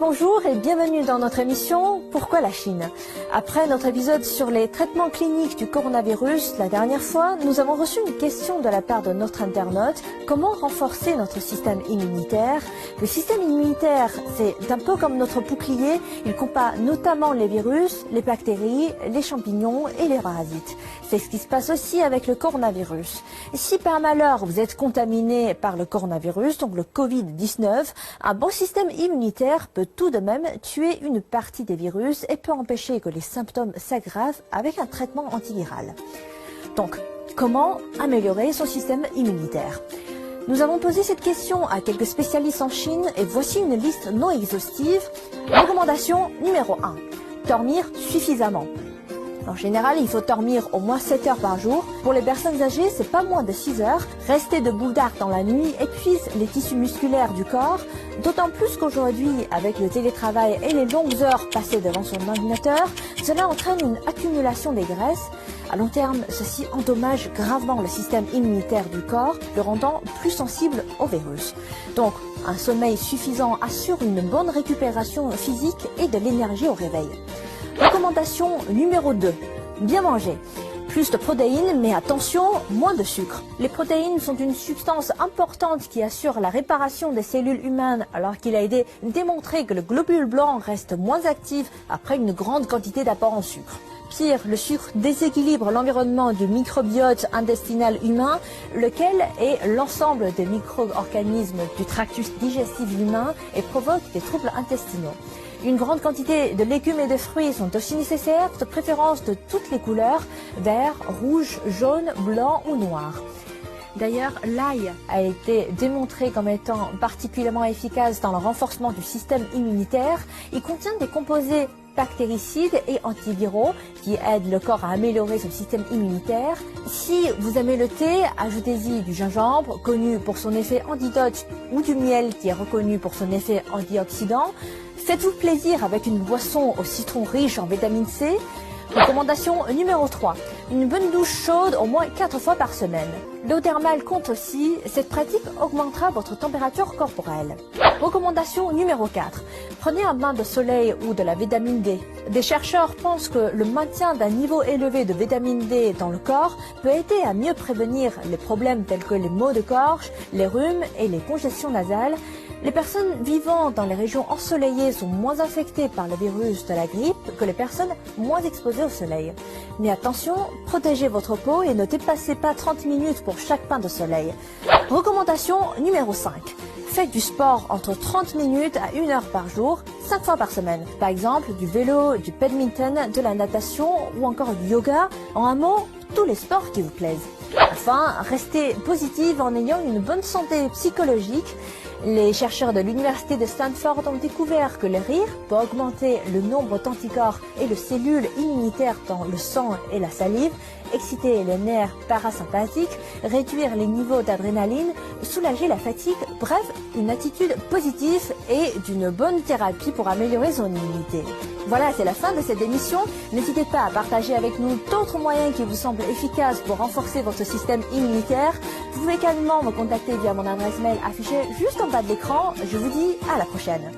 bonjour et bienvenue dans notre émission Pourquoi la Chine? Après notre épisode sur les traitements cliniques du coronavirus, la dernière fois, nous avons reçu une question de la part de notre internaute. Comment renforcer notre système immunitaire? Le système immunitaire, c'est un peu comme notre bouclier. Il combat notamment les virus, les bactéries, les champignons et les parasites. C'est ce qui se passe aussi avec le coronavirus. Si par malheur vous êtes contaminé par le coronavirus, donc le Covid-19, un bon système immunitaire peut tout de même tuer une partie des virus et peut empêcher que les symptômes s'aggravent avec un traitement antiviral. Donc, comment améliorer son système immunitaire? Nous avons posé cette question à quelques spécialistes en Chine et voici une liste non exhaustive. Recommandation numéro 1. Dormir suffisamment. En général, il faut dormir au moins 7 heures par jour. Pour les personnes âgées, c'est pas moins de 6 heures. Rester debout tard dans la nuit épuise les tissus musculaires du corps. D'autant plus qu'aujourd'hui, avec le télétravail et les longues heures passées devant son ordinateur, cela entraîne une accumulation des graisses. À long terme, ceci endommage gravement le système immunitaire du corps, le rendant plus sensible au virus. Donc, un sommeil suffisant assure une bonne récupération physique et de l'énergie au réveil. Recommandation numéro 2. Bien manger. Plus de protéines, mais attention, moins de sucre. Les protéines sont une substance importante qui assure la réparation des cellules humaines, alors qu'il a été démontré que le globule blanc reste moins actif après une grande quantité d'apport en sucre. Pire, le sucre déséquilibre l'environnement du microbiote intestinal humain, lequel est l'ensemble des micro-organismes du tractus digestif humain et provoque des troubles intestinaux. Une grande quantité de légumes et de fruits sont aussi nécessaires, de préférence de toutes les couleurs, vert, rouge, jaune, blanc ou noir. D'ailleurs, l'ail a été démontré comme étant particulièrement efficace dans le renforcement du système immunitaire. Il contient des composés bactéricides et antiviraux qui aident le corps à améliorer son système immunitaire. Si vous aimez le thé, ajoutez-y du gingembre, connu pour son effet antidote, ou du miel qui est reconnu pour son effet antioxydant. Faites-vous plaisir avec une boisson au citron riche en vitamine C. Recommandation numéro 3. Une bonne douche chaude au moins 4 fois par semaine. L'eau thermale compte aussi. Cette pratique augmentera votre température corporelle. Recommandation numéro 4. Prenez un bain de soleil ou de la vitamine D. Des chercheurs pensent que le maintien d'un niveau élevé de vitamine D dans le corps peut aider à mieux prévenir les problèmes tels que les maux de gorge, les rhumes et les congestions nasales. Les personnes vivant dans les régions ensoleillées sont moins affectées par le virus de la grippe que les personnes moins exposées au soleil. Mais attention, protégez votre peau et ne dépassez pas 30 minutes pour chaque bain de soleil. Recommandation numéro 5. Faites du sport entre 30 minutes à 1 heure par jour, 5 fois par semaine. Par exemple, du vélo, du badminton, de la natation ou encore du yoga. En un mot, tous les sports qui vous plaisent. Enfin, restez positive en ayant une bonne santé psychologique. Les chercheurs de l'université de Stanford ont découvert que le rire peut augmenter le nombre d'anticorps et de cellules immunitaires dans le sang et la salive, exciter les nerfs parasympathiques, réduire les niveaux d'adrénaline, soulager la fatigue, bref, une attitude positive et d'une bonne thérapie pour améliorer son immunité. Voilà, c'est la fin de cette émission. N'hésitez pas à partager avec nous d'autres moyens qui vous semblent efficaces pour renforcer votre système immunitaire. Vous pouvez également me contacter via mon adresse mail affichée juste en bas de l'écran. Je vous dis à la prochaine.